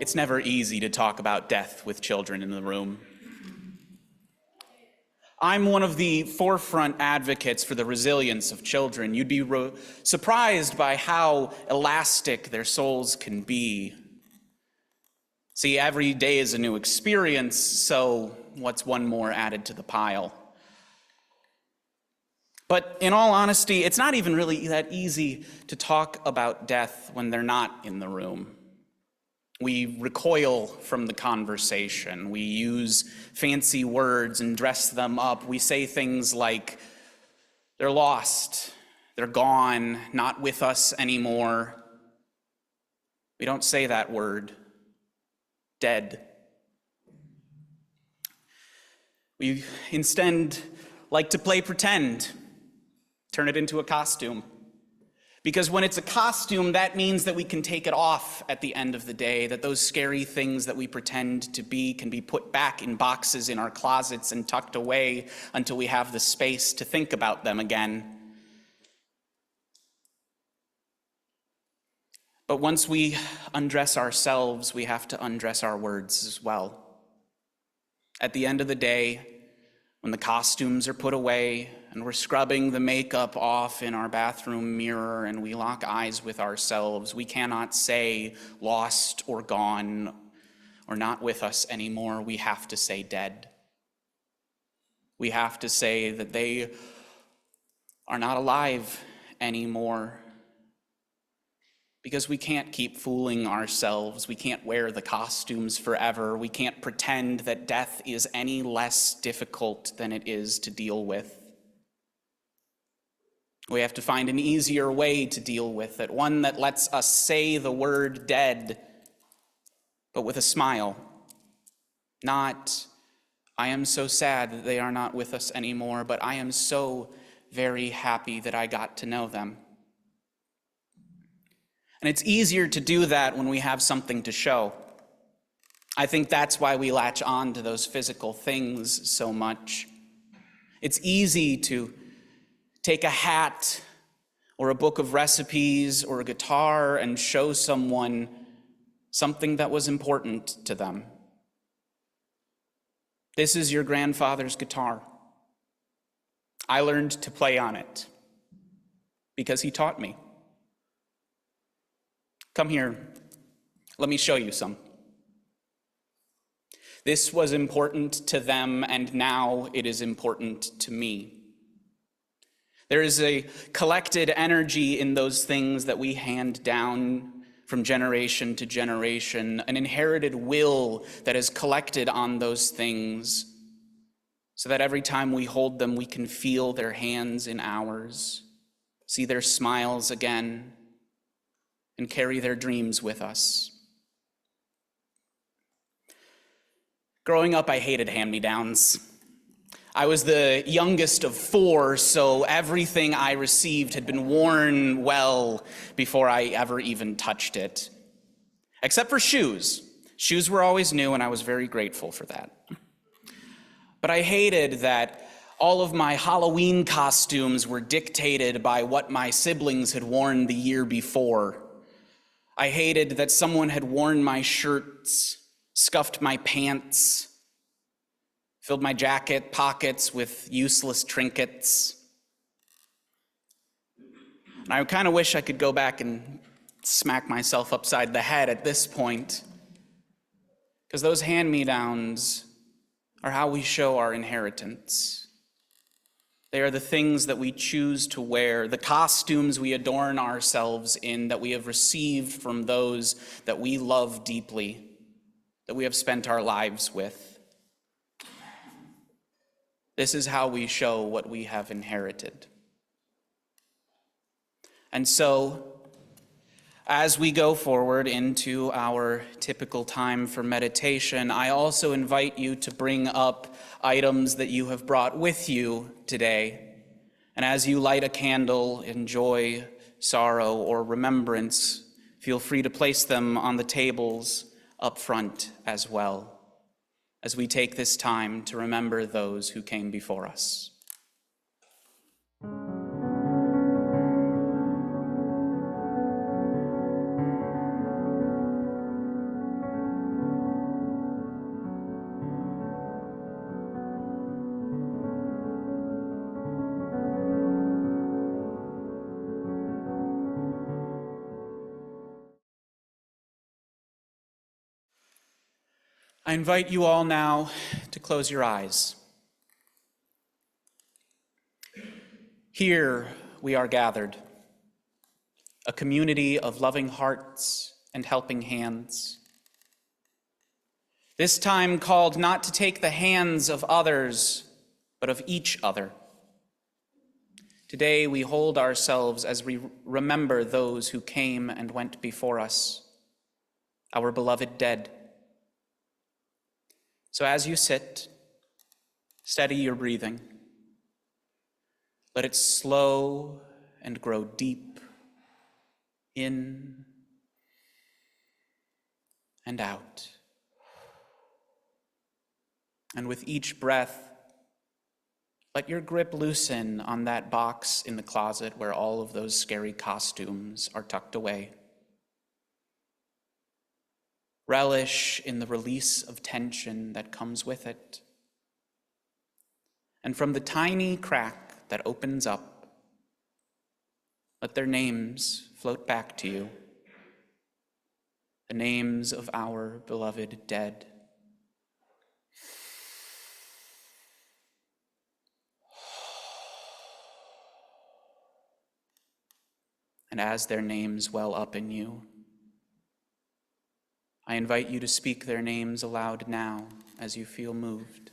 it's never easy to talk about death with children in the room. I'm one of the forefront advocates for the resilience of children. You'd be surprised by how elastic their souls can be. See, every day is a new experience, so what's one more added to the pile? But in all honesty, it's not even really that easy to talk about death when they're not in the room. We recoil from the conversation. We use fancy words and dress them up. We say things like, they're lost, they're gone, not with us anymore. We don't say that word, dead. We instead like to play pretend, turn it into a costume. Because when it's a costume, that means that we can take it off at the end of the day, that those scary things that we pretend to be can be put back in boxes in our closets and tucked away until we have the space to think about them again. But once we undress ourselves, we have to undress our words as well. At the end of the day, when the costumes are put away and we're scrubbing the makeup off in our bathroom mirror and we lock eyes with ourselves, we cannot say lost or gone or not with us anymore. We have to say dead. We have to say that they are not alive anymore. Because we can't keep fooling ourselves. We can't wear the costumes forever. We can't pretend that death is any less difficult than it is to deal with. We have to find an easier way to deal with it, one that lets us say the word dead, but with a smile. Not, I am so sad that they are not with us anymore, but I am so very happy that I got to know them. And it's easier to do that when we have something to show. I think that's why we latch on to those physical things so much. It's easy to take a hat or a book of recipes or a guitar and show someone something that was important to them. This is your grandfather's guitar. I learned to play on it because he taught me. Come here, let me show you some. This was important to them, and now it is important to me. There is a collected energy in those things that we hand down from generation to generation, an inherited will that is collected on those things, so that every time we hold them, we can feel their hands in ours, see their smiles again, and carry their dreams with us. Growing up, I hated hand-me-downs. I was the youngest of 4, so everything I received had been worn well before I ever even touched it. Except for shoes. Shoes were always new, and I was very grateful for that. But I hated that all of my Halloween costumes were dictated by what my siblings had worn the year before. I hated that someone had worn my shirts, scuffed my pants, filled my jacket pockets with useless trinkets. And I kind of wish I could go back and smack myself upside the head at this point, because those hand-me-downs are how we show our inheritance. They are the things that we choose to wear, the costumes we adorn ourselves in that we have received from those that we love deeply, that we have spent our lives with. This is how we show what we have inherited. And so, as we go forward into our typical time for meditation, I also invite you to bring up items that you have brought with you today. And as you light a candle in joy, sorrow, or remembrance, feel free to place them on the tables up front as well, as we take this time to remember those who came before us. I invite you all now to close your eyes. Here we are gathered, a community of loving hearts and helping hands. This time called not to take the hands of others, but of each other. Today we hold ourselves as we remember those who came and went before us, our beloved dead. So as you sit, steady your breathing. Let it slow and grow deep in and out. And with each breath, let your grip loosen on that box in the closet where all of those scary costumes are tucked away. Relish in the release of tension that comes with it. And from the tiny crack that opens up, let their names float back to you, the names of our beloved dead. And as their names well up in you, I invite you to speak their names aloud now as you feel moved.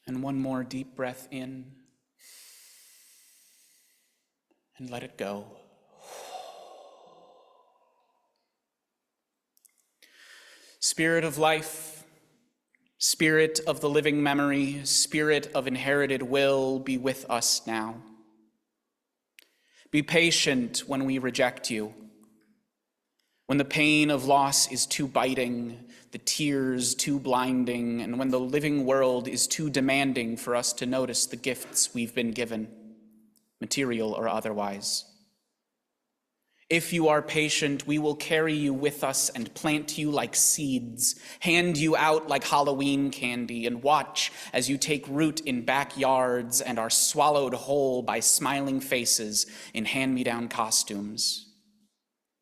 And one more deep breath in, and let it go. Spirit of life, Spirit of the living memory, Spirit of inherited will, be with us now. Be patient when we reject you, when the pain of loss is too biting, the tears too blinding, and when the living world is too demanding for us to notice the gifts we've been given, material or otherwise. If you are patient, we will carry you with us and plant you like seeds, hand you out like Halloween candy, and watch as you take root in backyards and are swallowed whole by smiling faces in hand-me-down costumes.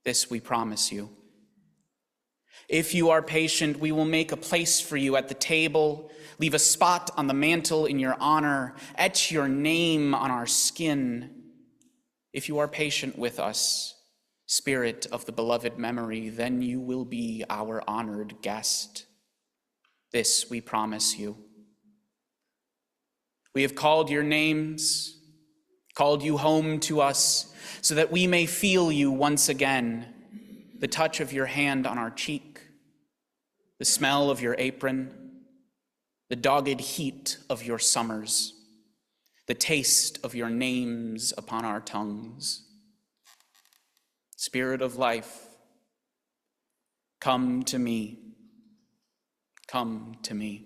This we promise you. If you are patient, we will make a place for you at the table, leave a spot on the mantle in your honor, etch your name on our skin. If you are patient with us, Spirit of the beloved memory, then you will be our honored guest. This we promise you. We have called your names, called you home to us, so that we may feel you once again, the touch of your hand on our cheek, the smell of your apron, the dogged heat of your summers, the taste of your names upon our tongues. Spirit of life, come to me, come to me.